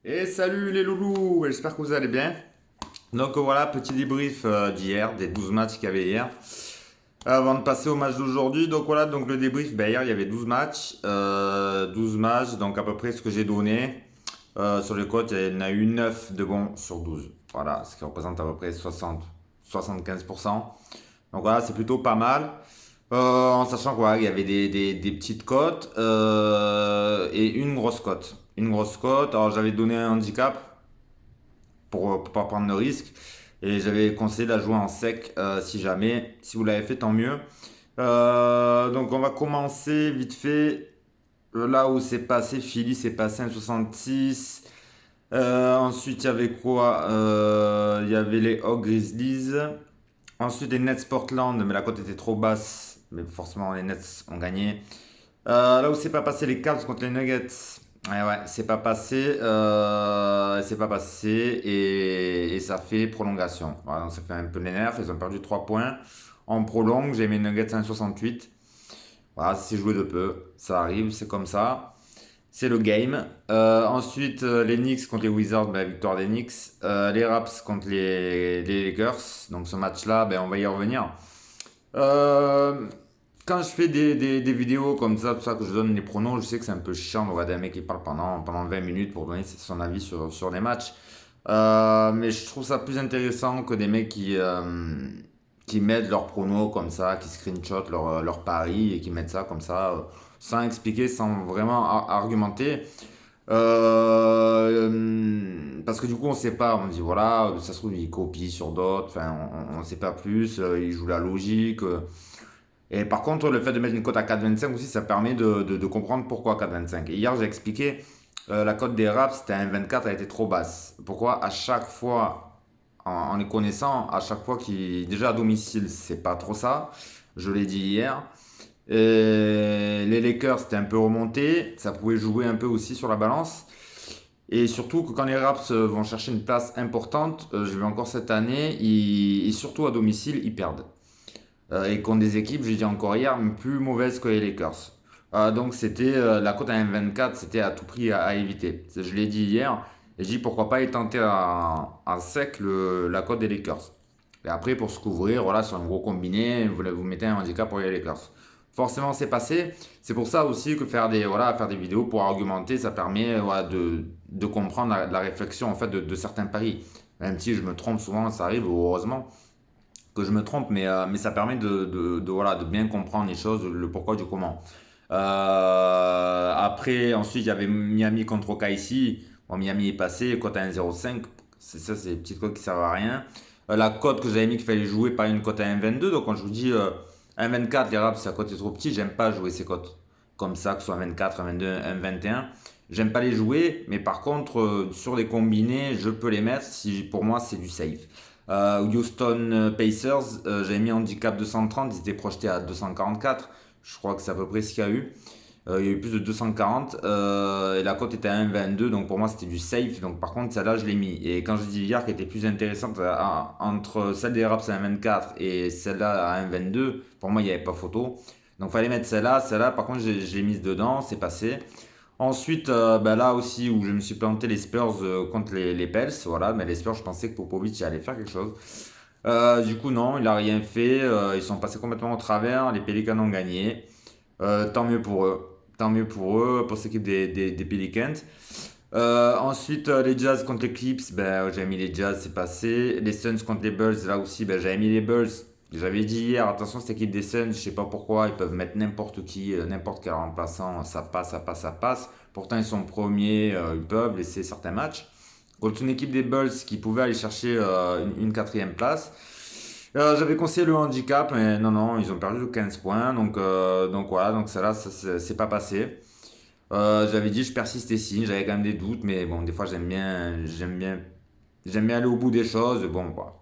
Et salut les loulous, j'espère que vous allez bien. Donc voilà, petit débrief d'hier, des 12 matchs qu'il y avait hier. Avant de passer au match d'aujourd'hui, donc voilà, donc le débrief, ben hier il y avait 12 matchs. 12 matchs, donc à peu près ce que j'ai donné. Sur les cotes, il y en a eu 9 de bons sur 12. Voilà, ce qui représente à peu près 75%. Donc voilà, c'est plutôt pas mal. En sachant qu'il y avait des petites cotes et une grosse cote. Une grosse cote, alors j'avais donné un handicap pour pas prendre de risque. Et j'avais conseillé de la jouer en sec si jamais. Si vous l'avez fait, tant mieux. Donc on va commencer vite fait. Là où c'est passé, Philly c'est passé 1,66. Ensuite, il y avait quoi? Il y avait les Hawks Grizzlies. Ensuite, les Nets Portland, mais la cote était trop basse. Mais forcément, les Nets ont gagné. Là où c'est pas passé, les Cavs contre les Nuggets. Ouais, c'est pas passé. C'est pas passé. Et ça fait prolongation. Voilà, donc ça fait un peu les nerfs. Ils ont perdu 3 points. En prolongue, j'ai mis Nuggets 1,68. Voilà, c'est joué de peu. Ça arrive, c'est comme ça. C'est le game. Ensuite, les Knicks contre les Wizards, ben, victoire des Knicks. Les Raps contre les Lakers. Donc ce match-là, ben, on va y revenir. Euh, Quand je fais des vidéos comme ça, tout ça, que je donne les pronos, je sais que c'est un peu chiant de regarder un mec qui parle pendant 20 minutes pour donner son avis sur les matchs. Mais je trouve ça plus intéressant que des mecs qui mettent leurs pronos comme ça, qui screenshot leur paris et qui mettent ça comme ça, sans expliquer, sans vraiment argumenter. Parce que du coup, on sait pas, on dit voilà, ça se trouve, il copie sur d'autres, enfin, on sait pas plus, il joue la logique. Et par contre, le fait de mettre une cote à 4,25 aussi, ça permet de comprendre pourquoi 4,25. Et hier, j'ai expliqué, la cote des Raps, c'était à 1,24, elle était trop basse. Pourquoi à chaque fois, en les connaissant, à chaque fois qu'ils. Déjà à domicile, c'est pas trop ça. Je l'ai dit hier. Et les Lakers, c'était un peu remonté. Ça pouvait jouer un peu aussi sur la balance. Et surtout que quand les Raps vont chercher une place importante, je vais encore cette année, et surtout à domicile, ils perdent. Et contre des équipes, j'ai dit encore hier, mais plus mauvaises que les Lakers. Donc c'était la cote à 1,24, c'était à tout prix à éviter. Je l'ai dit hier, et j'ai dit pourquoi pas y tenter en sec la cote des Lakers. Et après, pour se couvrir, voilà, sur un gros combiné, vous mettez un handicap pour les Lakers. Forcément, c'est passé. C'est pour ça aussi que faire des vidéos pour argumenter, ça permet voilà, de comprendre la réflexion en fait, de certains paris. Même si je me trompe souvent, ça arrive, heureusement que je me trompe, mais ça permet voilà, de bien comprendre les choses, le pourquoi du comment. Après, ensuite, il y avait Miami contre OKC. Bon, Miami est passé, cote à 1,05. C'est ça, c'est des petites cotes qui servent à rien. La cote que j'avais mis qu'il fallait jouer par une cote à 1,22. Donc, quand je vous dis 1,24, les Raps, si la cote est trop petite, j'aime pas jouer ces cotes. Comme ça, que ce soit 1,24, 1,22, 1,21. J'aime pas les jouer, mais par contre, sur les combinés, je peux les mettre si pour moi c'est du safe. Houston Pacers, j'avais mis handicap 230, ils étaient projetés à 244. Je crois que c'est à peu près ce qu'il y a eu. Il y a eu plus de 240 et la cote était à 1,22, donc pour moi c'était du safe. Donc par contre celle-là je l'ai mis. Et quand je dis hier qu'elle était plus intéressante entre celle des Raps à 1,24 et celle-là à 1,22, pour moi il n'y avait pas photo. Donc fallait mettre celle-là. Celle-là par contre je l'ai mise dedans, c'est passé. Ensuite, ben là aussi où je me suis planté les Spurs contre les Pels, voilà, mais les Spurs je pensais que Popovic allait faire quelque chose. Du coup non, il a rien fait, ils sont passés complètement au travers, les Pelicans ont gagné. Tant mieux pour eux, tant mieux pour eux, pour cette équipe des Pelicans. Ensuite, les Jazz contre les Clips, ben, j'avais mis les Jazz, c'est passé. Les Suns contre les Bulls, là aussi, ben, j'avais mis les Bulls. J'avais dit hier, attention, cette équipe des Suns, je sais pas pourquoi, ils peuvent mettre n'importe qui, n'importe quel remplaçant, ça passe, ça passe, ça passe. Pourtant, ils sont premiers, ils peuvent laisser certains matchs. Contre une équipe des Bulls qui pouvait aller chercher une quatrième place. J'avais conseillé le handicap, mais non, non, ils ont perdu de 15 points, donc voilà, donc ça là, c'est pas passé. J'avais dit je persiste et signe, j'avais quand même des doutes, mais bon, des fois j'aime bien aller au bout des choses. Bon, voilà,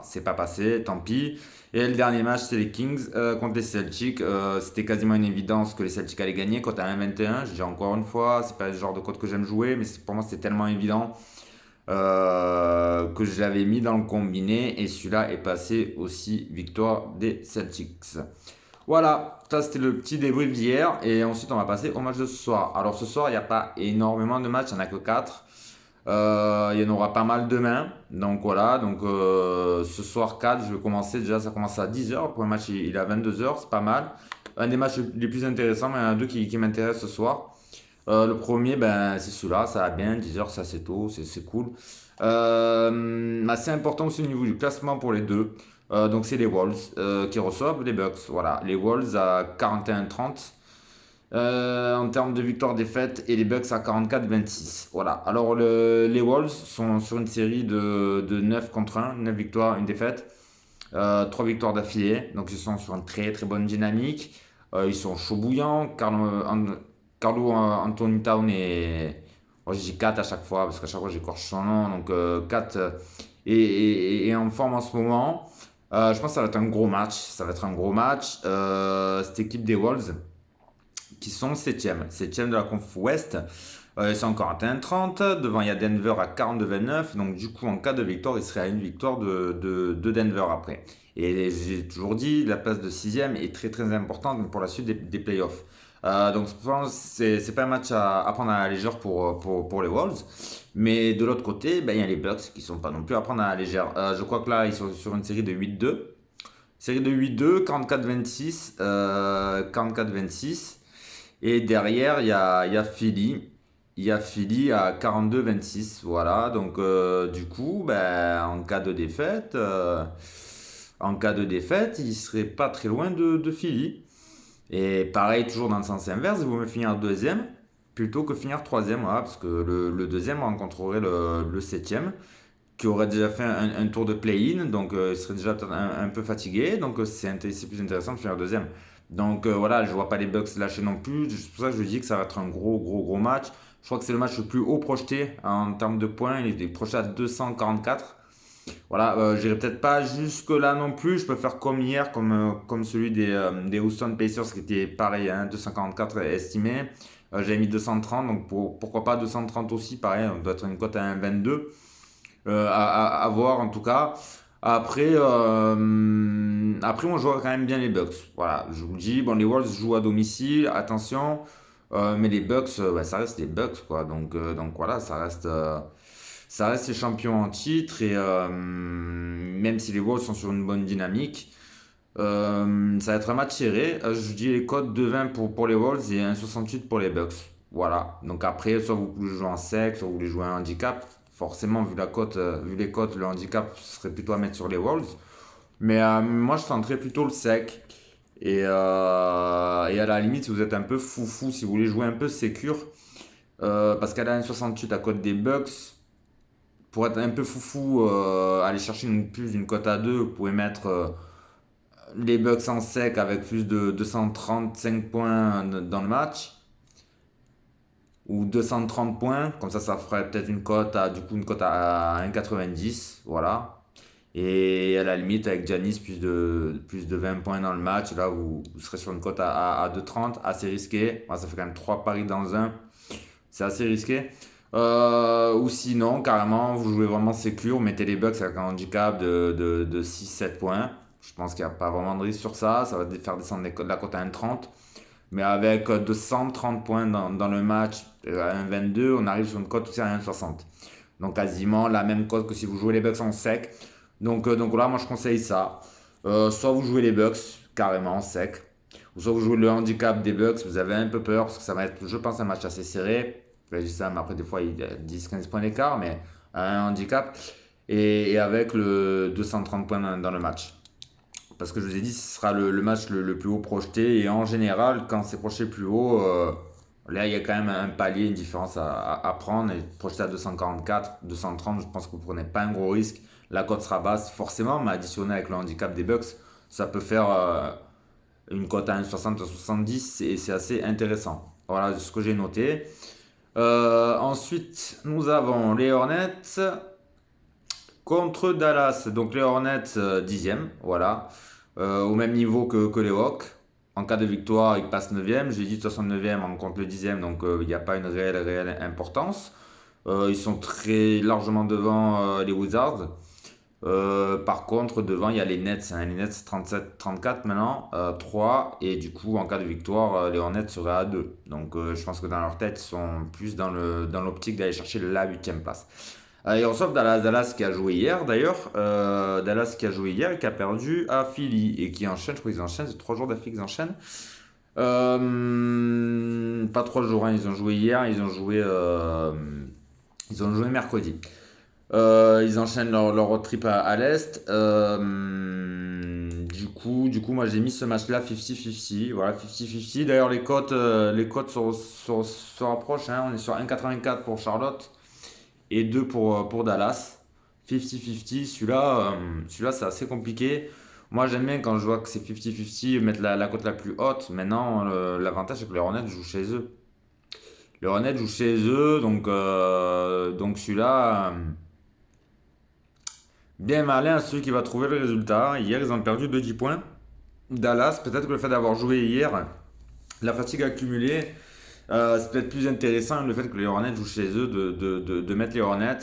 c'est pas passé, tant pis. Et le dernier match, c'est les Kings contre les Celtics. C'était quasiment une évidence que les Celtics allaient gagner. Cote à 1,21, je dis encore une fois, c'est pas le genre de cote que j'aime jouer, mais pour moi, c'était tellement évident que je l'avais mis dans le combiné. Et celui-là est passé aussi, victoire des Celtics. Voilà, ça c'était le petit débrief d'hier et ensuite on va passer au match de ce soir. Alors ce soir il n'y a pas énormément de matchs, il n'y en a que 4. Il y en aura pas mal demain. Donc voilà, donc ce soir 4, je vais commencer. Déjà, ça commence à 10h. Le premier match, il est à 22h, c'est pas mal. Un des matchs les plus intéressants, mais il y en a deux qui m'intéressent ce soir. Le premier, ben, c'est celui-là, ça va bien. 10h, c'est assez tôt, c'est cool. Assez important aussi au niveau du classement pour les deux. Donc c'est les Wolves qui reçoivent les Bucks. Voilà, les Wolves à 41-30 en termes de victoire-défaite et les Bucks à 44-26. Voilà. Alors les Wolves sont sur une série de 9 contre 1, 9 victoires, une défaite. 3 victoires d'affilée. Donc ils sont sur une très très bonne dynamique. Ils sont chauds bouillants. Carlo Anthony Town et... Moi, je dis 4 à chaque fois parce qu'à chaque fois j'écorche son nom. Donc 4 est en forme en ce moment. Je pense que ça va être un gros match. Ça va être un gros match. Cette équipe des Wolves qui sont 7e. 7e de la Conf Ouest. Ils sont en 41-30. Devant, il y a Denver à 42-29. Donc, du coup, en cas de victoire, il serait à une victoire de Denver après. Et j'ai toujours dit, la place de 6e est très très importante pour la suite des playoffs. Donc, je pense que c'est pas un match à prendre à la légère pour les Wolves. Mais de l'autre côté, ben, il y a les Bucks qui sont pas non plus à prendre à la légère. Je crois que là, ils sont sur une série de 8-2. Série de 8-2, 44-26. 44-26. Et derrière, il y a Philly. Il y a Philly à 42-26. Voilà. Donc, du coup, ben, en cas de défaite, il serait pas très loin de Philly. Et pareil, toujours dans le sens inverse, il vaut mieux finir deuxième plutôt que finir troisième. Voilà, parce que le deuxième rencontrerait le septième qui aurait déjà fait un tour de play-in, donc il serait déjà peut-être un peu fatigué, donc c'est plus intéressant de finir deuxième. Donc voilà, je vois pas les Bucks lâcher non plus, c'est pour ça que je dis que ça va être un gros gros gros match. Je crois que c'est le match le plus haut projeté en termes de points, il est projeté à 244. Voilà, j'irai peut-être pas jusque là non plus, je peux faire comme hier, comme celui des Houston Pacers qui était pareil, hein, 244 estimé. J'avais mis 230, donc pourquoi pas 230 aussi, pareil, on doit être une cote à 1,22. À voir en tout cas. Après, on joue quand même bien les Bucks. Voilà, je vous le dis. Bon, les Wolves jouent à domicile, attention. Mais les Bucks, bah, ça reste les Bucks, quoi. Donc voilà, ça reste les champions en titre. Et même si les Wolves sont sur une bonne dynamique, ça va être un match serré. Je dis les codes de 20 pour les Wolves et 1,68 pour les Bucks. Voilà. Donc après, soit vous pouvez jouer en sec, soit vous voulez jouer en handicap. Forcément, vu les cotes, le handicap serait plutôt à mettre sur les Wolves. Mais moi, je tenterais plutôt le sec. Et à la limite, si vous êtes un peu foufou, si vous voulez jouer un peu sécure, parce qu'elle a 1,68 à cote des Bucks, pour être un peu foufou, aller chercher plus d'une cote à 2, vous pouvez mettre les Bucks en sec avec plus de 235 points dans le match. Ou 230 points, comme ça ferait peut-être une cote à 1,90, voilà. Et à la limite, avec Giannis, plus de 20 points dans le match, là, vous serez sur une cote à 2,30, assez risqué. Ça fait quand même 3 paris dans un, c'est assez risqué. Ou sinon, carrément, vous jouez vraiment sécure, vous mettez les Bucks avec un handicap de 6-7 points. Je pense qu'il n'y a pas vraiment de risque sur ça, ça va faire descendre la cote à 1,30. Mais avec 230 points dans le match à 1,22, on arrive sur une cote aussi à 1,60. Donc quasiment la même cote que si vous jouez les Bucks en sec. Donc là, moi je conseille ça. Soit vous jouez les Bucks carrément en sec, ou soit vous jouez le handicap des Bucks. Vous avez un peu peur parce que ça va être, je pense, un match assez serré. Je dis ça, mais après des fois il y a 10-15 points d'écart, mais un handicap. Et avec le 230 points dans le match. Parce que je vous ai dit, ce sera le match le plus haut projeté. Et en général, quand c'est projeté plus haut, là, il y a quand même un palier, une différence à prendre. Et projeté à 244, 230, je pense que vous ne prenez pas un gros risque. La cote sera basse, forcément, mais additionné avec le handicap des Bucks, ça peut faire une cote à 1,60, 1,70. Et c'est assez intéressant. Voilà ce que j'ai noté. Ensuite, nous avons les Hornets contre Dallas. Donc les Hornets 10e, voilà. Au même niveau que les Hawks. En cas de victoire, ils passent 9e. J'ai dit 69e, on compte le 10e, donc il n'y a pas une réelle importance. Ils sont très largement devant les Wizards. Par contre, devant, il y a les Nets, hein. Les Nets 37-34 maintenant, 3. Et du coup, en cas de victoire, les Hornets seraient à 2. Donc, je pense que dans leur tête, ils sont plus dans l'optique d'aller chercher la huitième place. Ils reçoivent Dallas qui a joué hier d'ailleurs. Dallas qui a joué hier et qui a perdu à Philly. Et qui enchaîne, je crois qu'ils enchaînent, c'est 3 jours d'affilée qu'ils enchaînent. Pas 3 jours, hein, ils ont joué hier, ils ont joué mercredi. Ils enchaînent leur road trip à l'Est. Du coup, moi j'ai mis ce match-là 50-50. Voilà, 50-50. D'ailleurs, les cotes se rapprochent, hein. On est sur 1,84 pour Charlotte et 2 pour Dallas. 50-50. Celui-là, c'est assez compliqué. Moi, j'aime bien quand je vois que c'est 50-50, mettre la cote la plus haute. Maintenant, l'avantage, c'est que les Hornets jouent chez eux. Les Hornets jouent chez eux, donc celui-là. Bien malin à celui qui va trouver le résultat. Hier, ils ont perdu de 10 points. Dallas, peut-être que le fait d'avoir joué hier, la fatigue accumulée, c'est peut-être plus intéressant le fait que les Hornets jouent chez eux de mettre les Hornets.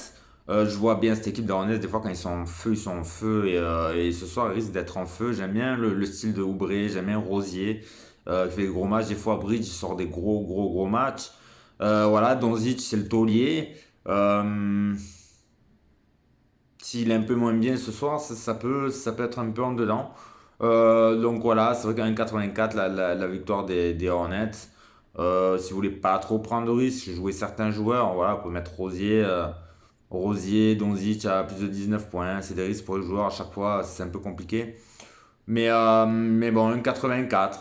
Je vois bien cette équipe des Hornets, des fois quand ils sont en feu, ils sont en feu. Et ce soir, ils risquent d'être en feu. J'aime bien le style de Oubre, j'aime bien Rosier, qui fait des gros matchs. Des fois, Bridge, il sort des gros matchs. Voilà, Doncic, c'est le taulier. S'il est un peu moins bien ce soir, ça peut être un peu en dedans. Donc voilà, c'est vrai qu'en 84, la victoire des Hornets. Si vous voulez pas trop prendre de risques, jouer certains joueurs, voilà, vous pouvez mettre Rosier, Doncic à plus de 19 points. C'est des risques pour les joueurs à chaque fois, c'est un peu compliqué. Mais bon, 1,84.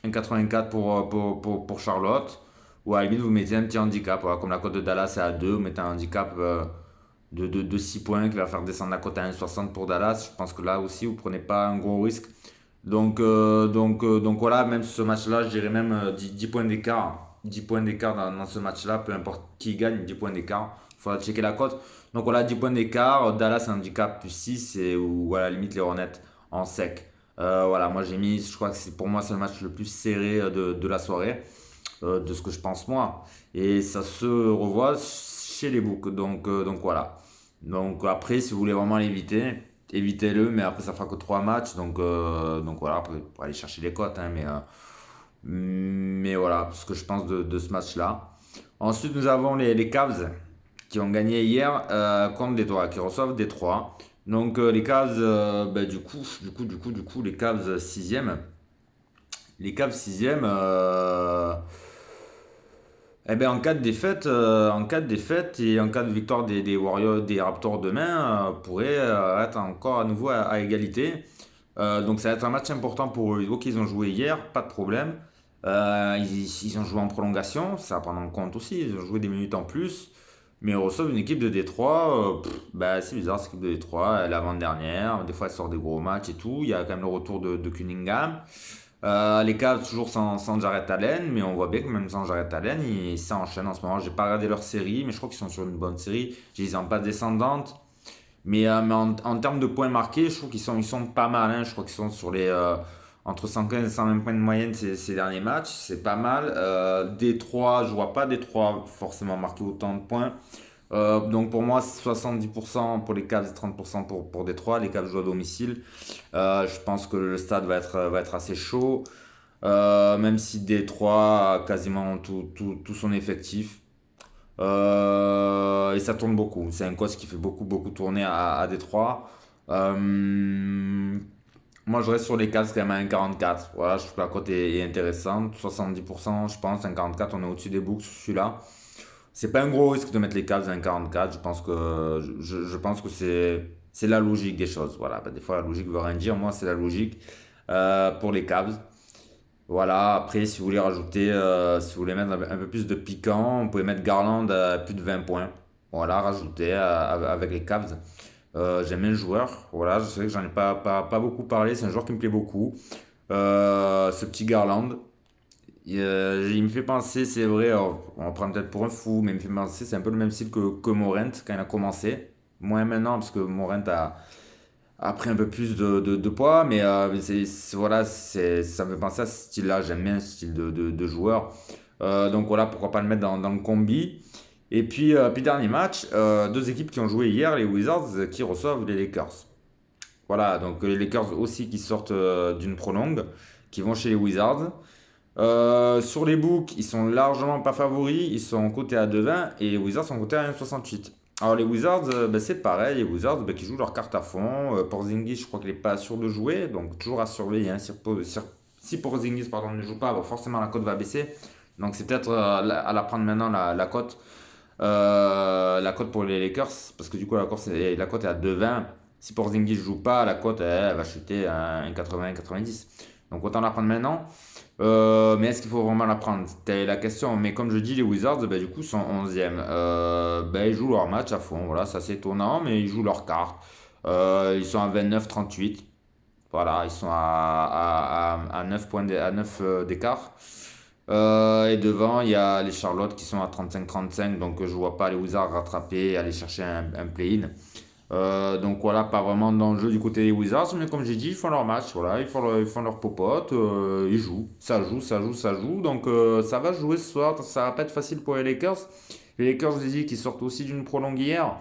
1,84 pour Charlotte. Ou à la limite, vous mettez un petit handicap. Voilà, comme la cote de Dallas est à 2, vous mettez un handicap de 6 points qui va faire descendre la cote à 1,60 pour Dallas. Je pense que là aussi, vous prenez pas un gros risque. Donc voilà, même ce match-là, je dirais même 10 points d'écart. 10 points d'écart dans ce match-là, peu importe qui gagne, 10 points d'écart. Il faudra checker la cote. Donc voilà, 10 points d'écart. Dallas, handicap plus 6 ou à la limite les Hornets en sec. Voilà, moi j'ai mis, je crois que pour moi c'est le match le plus serré de la soirée, de ce que je pense moi. Et ça se revoit chez les books. Donc voilà. Donc après, si vous voulez vraiment l'éviter, évitez-le, mais après ça fera que 3 matchs, donc voilà, après, pour aller chercher les cotes, hein, mais voilà, ce que je pense de ce match-là. Ensuite, nous avons les Cavs qui ont gagné hier contre Détroit, qui reçoivent Détroit. Donc les Cavs, du coup, les Cavs 6e. Les Cavs 6e, eh ben, en cas de défaite et en cas de victoire des Warriors, des Raptors demain, pourrait être encore à nouveau à égalité. Donc ça va être un match important pour eux. Ok, ils ont joué hier, pas de problème. Ils ont joué en prolongation, ça à prendre en compte aussi. Ils ont joué des minutes en plus. Mais on reçoit une équipe de Détroit. C'est bizarre, cette équipe de Détroit. L'avant-dernière, des fois elle sort des gros matchs et tout. Il y a quand même le retour de Cunningham. Les Cavs toujours sans Jarrett Allen, mais on voit bien que même sans Jarrett Allen, ça enchaîne en ce moment. J'ai pas regardé leur série, mais je crois qu'ils sont sur une bonne série. Je les en pas descendante. Mais en termes de points marqués, je trouve qu'ils sont pas mal, hein. Je crois qu'ils sont sur les entre 115 et 120 points de moyenne ces derniers matchs. C'est pas mal. Détroit, je vois pas Détroit forcément marquer autant de points. Donc pour moi, 70% pour les Cavs et 30% pour Détroit. Les Cavs jouent à domicile. Je pense que le stade va être assez chaud. Même si Détroit a quasiment tout son effectif. Et ça tourne beaucoup. C'est un coach qui fait beaucoup tourner à Détroit. Moi, je reste sur les Cavs quand même à 1,44. Voilà, je trouve que la cote est intéressante. 70%, je pense. 1,44, on est au-dessus des books sur celui-là. C'est pas un gros risque de mettre les Cavs à 1,44. Je pense que c'est la logique des choses. Voilà, des fois, la logique veut rien dire. Moi, c'est la logique pour les Cavs. Voilà, après, si vous voulez rajouter, si vous voulez mettre un peu plus de piquant, vous pouvez mettre Garland à plus de 20 points. Voilà, rajouter avec les Cavs. J'aime bien le joueur. Voilà, je sais que j'en ai pas beaucoup parlé. C'est un joueur qui me plaît beaucoup. Ce petit Garland. Il me fait penser, c'est vrai, alors, on va prendre peut-être pour un fou, mais il me fait penser, c'est un peu le même style que Morent quand il a commencé. Moins maintenant, parce que Morent a pris un peu plus de poids, mais voilà, ça me fait penser à ce style-là. J'aime bien ce style de joueur. Donc voilà, pourquoi pas le mettre dans le combi. Et puis dernier match, deux équipes qui ont joué hier, les Wizards qui reçoivent les Lakers. Voilà, donc les Lakers aussi qui sortent d'une prolongue, qui vont chez les Wizards. Sur les books, ils sont largement pas favoris, ils sont cotés à 2,20 et les Wizards sont cotés à 1,68. Alors les Wizards, c'est pareil, les Wizards qui jouent leur carte à fond. Porzingis, je crois qu'il n'est pas sûr de jouer, donc toujours à surveiller, hein. Si Porzingis pardon, ne joue pas, bon, forcément la cote va baisser. Donc c'est peut-être à la prendre maintenant la cote. La cote pour les Lakers, parce que du coup la cote est à 2,20. Si Porzingis joue pas, la cote elle va chuter à 1,80, 90. Donc autant la prendre maintenant. Mais est-ce qu'il faut vraiment la prendre? C'était la question. Mais comme je dis, les Wizards, du coup, sont 11e. Ils jouent leur match à fond. Voilà, ça c'est étonnant, mais ils jouent leur carte. Ils sont à 29-38. Voilà, ils sont à 9 points à 9 d'écart. Et devant, il y a les Charlotte qui sont à 35-35. Donc je vois pas les Wizards rattraper et aller chercher un play-in. Donc voilà, pas vraiment d'enjeu du côté des Wizards, mais comme j'ai dit, ils font leur match, voilà, ils font leur popote, ils jouent, ça joue, ça joue, ça joue, donc ça va jouer ce soir, ça va pas être facile pour les Lakers. Les Lakers, je vous ai dit qu'ils sortent aussi d'une prolongue hier.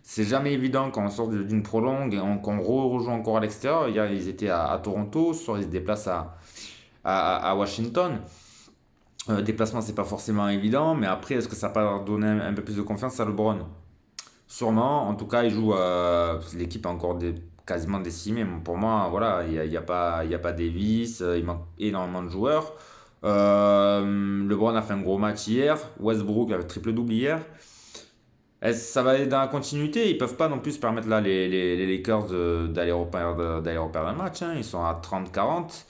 C'est jamais évident quand on sort d'une prolongue et qu'on rejoue encore à l'extérieur. Hier, ils étaient à Toronto, ce soir ils se déplacent à Washington. Déplacement, c'est pas forcément évident, mais après, est-ce que ça va pas leur donner un peu plus de confiance à LeBron? Sûrement, en tout cas, il joue. L'équipe est encore quasiment décimée. Pour moi, voilà, il y a pas Davis, il manque énormément de joueurs. LeBron a fait un gros match hier. Westbrook avait triple-double hier. Ça va aller dans la continuité. Ils peuvent pas non plus se permettre là, les Lakers d'aller reperdre un match, hein. Ils sont à 30-40.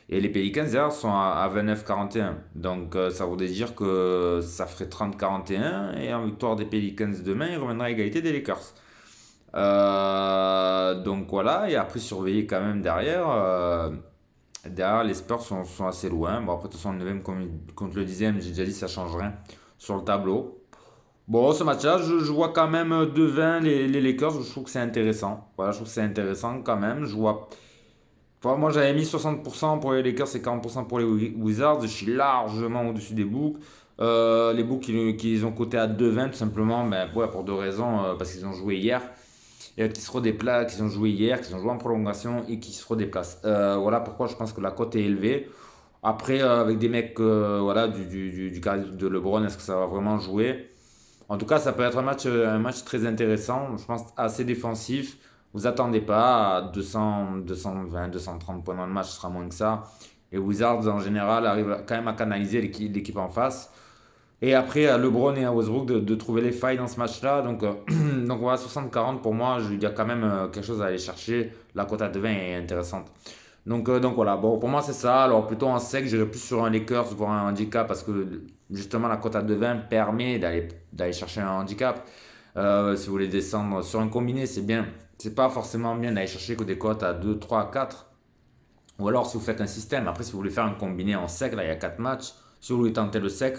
Et les Pelicans d'ailleurs sont à 29-41. Donc ça voudrait dire que ça ferait 30-41. Et en victoire des Pelicans demain, ils reviendraient à égalité des Lakers. Donc voilà. Et après surveiller quand même derrière. Derrière, les Spurs sont assez loin. Bon, après, de toute façon, le 9 contre le 10e, j'ai déjà dit, ça change rien sur le tableau. Bon, ce match-là, je vois quand même 2-20 les Lakers. Je trouve que c'est intéressant. Voilà, je trouve que c'est intéressant quand même. Je vois. Enfin, moi, j'avais mis 60% pour les Lakers et 40% pour les Wizards. Je suis largement au-dessus des books. Les books qu'ils ont coté à 2,20 tout simplement, ouais, pour deux raisons. Parce qu'ils ont joué hier. Et qui se redéplacent, qu'ils ont joué hier, qu'ils ont joué en prolongation et qui se redéplacent. Voilà pourquoi je pense que la cote est élevée. Après, avec des mecs voilà, du calibre de LeBron, est-ce que ça va vraiment jouer? En tout cas, ça peut être un match très intéressant, je pense assez défensif. Vous attendez pas à 200, 220, 230 points dans le match, ce sera moins que ça. Et Wizards, en général, arrivent quand même à canaliser l'équipe en face. Et après, à LeBron et à Westbrook de trouver les failles dans ce match-là. Donc, donc voilà, 60-40 pour moi, il y a quand même quelque chose à aller chercher. La cote à 2,20 est intéressante. Donc voilà, bon, pour moi c'est ça. Alors plutôt en sec, j'irai plus sur un Lakers, voire un handicap, parce que justement la cote à 2,20 permet d'aller chercher un handicap. Si vous voulez descendre sur un combiné, c'est bien. C'est pas forcément bien d'aller chercher que des cotes à 2, 3, 4. Ou alors si vous faites un système, après si vous voulez faire un combiné en sec, là il y a 4 matchs. Si vous voulez tenter le sec,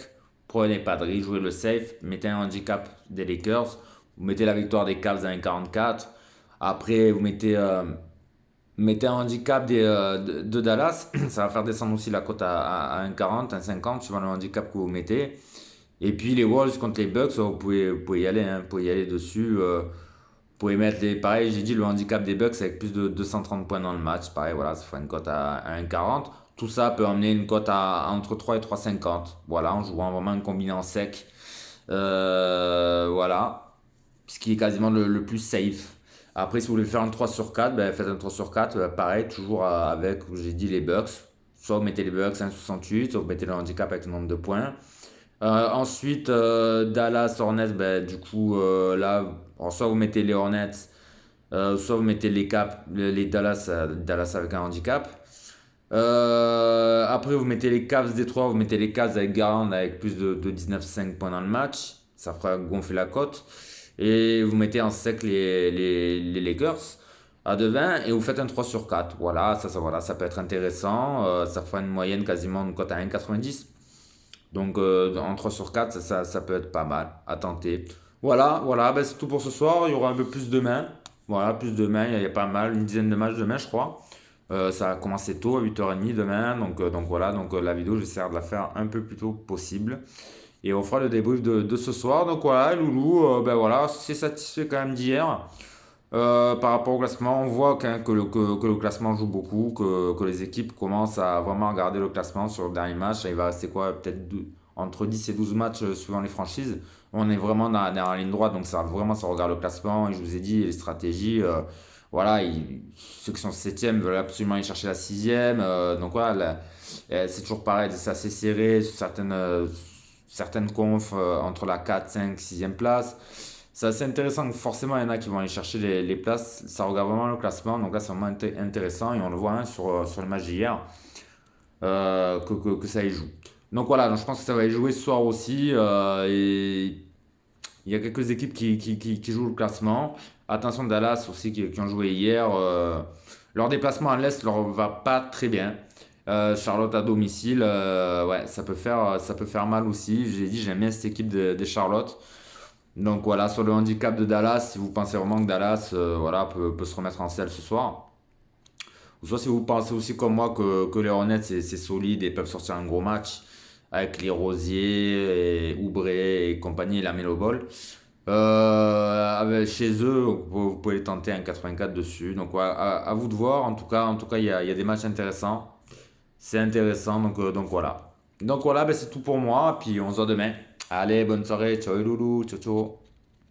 prenez pas de risque, jouez le safe, mettez un handicap des Lakers, vous mettez la victoire des Cavs à 1,44. Après vous mettez un handicap de Dallas, ça va faire descendre aussi la cote à 1,40, 1,50 suivant le handicap que vous mettez. Et puis les Wolves contre les Bucks, vous pouvez y aller, hein, vous pouvez y aller dessus. Vous pouvez mettre pareil, j'ai dit le handicap des Bucks avec plus de 230 points dans le match. Pareil, voilà, ça fait une cote à 1,40. Tout ça peut emmener une cote entre 3 et 3,50. Voilà, en jouant vraiment un combiné en sec. Voilà. Ce qui est quasiment le plus safe. Après, si vous voulez faire un 3 sur 4, faites un 3 sur 4. Pareil, toujours avec, j'ai dit, les Bucks. Soit vous mettez les Bucks à 1,68, soit vous mettez le handicap avec le nombre de points. Ensuite, Dallas, Hornets, du coup, là, soit vous mettez les Hornets, soit vous mettez les Dallas, Dallas avec un handicap. Après, vous mettez les Cavs Détroit, vous mettez les Cavs avec Garland avec plus de 19,5 points dans le match. Ça fera gonfler la cote. Et vous mettez en sec les Lakers à 2,20 et vous faites un 3 sur 4. Voilà, voilà, ça peut être intéressant. Ça fera une moyenne quasiment une cote à 1,90. Donc en 3 sur 4, ça peut être pas mal à tenter. Voilà, c'est tout pour ce soir. Il y aura un peu plus demain. Voilà, plus demain, il y a pas mal, une dizaine de matchs demain, je crois. Ça va commencer tôt, à 8h30 demain. Donc voilà, la vidéo, j'essaierai de la faire un peu plus tôt possible. Et on fera le débrief de ce soir. Donc voilà, Loulou, ben voilà, c'est satisfait quand même d'hier. Par rapport au classement, on voit que le classement joue beaucoup, que les équipes commencent à vraiment regarder le classement sur le dernier match. Il va rester quoi? Peut-être entre 10 et 12 matchs suivant les franchises. On est vraiment dans la ligne droite, donc ça regarde le classement. Et je vous ai dit, les stratégies, voilà, ceux qui sont 7e veulent absolument aller chercher la 6e. Donc voilà, c'est toujours pareil, c'est assez serré sur certaines confs entre la 4, 5, 6e place. C'est assez intéressant, forcément, il y en a qui vont aller chercher les places. Ça regarde vraiment le classement, donc là, c'est vraiment intéressant. Et on le voit hein, sur le match d'hier, que ça y joue. Donc voilà, donc je pense que ça va y jouer ce soir aussi. Et il y a quelques équipes qui jouent le classement. Attention, Dallas aussi, qui ont joué hier. Leur déplacement à l'Est leur va pas très bien. Charlotte à domicile, ouais, ça peut faire mal aussi. J'ai dit, j'aime bien cette équipe de Charlotte. Donc voilà, sur le handicap de Dallas, si vous pensez vraiment que Dallas voilà, peut se remettre en selle ce soir. Ou soit si vous pensez aussi comme moi que les Hornets c'est solide et peuvent sortir un gros match avec les Rosiers, et Oubre et compagnie et la Melo Ball. Chez eux, vous pouvez les tenter un 84 dessus. Donc ouais, à vous de voir. En tout cas il y a des matchs intéressants. C'est intéressant, donc voilà. Donc voilà, ben, c'est tout pour moi. Puis on se voit demain. Allez, bonne soirée. Ciao les loulous. Ciao, ciao.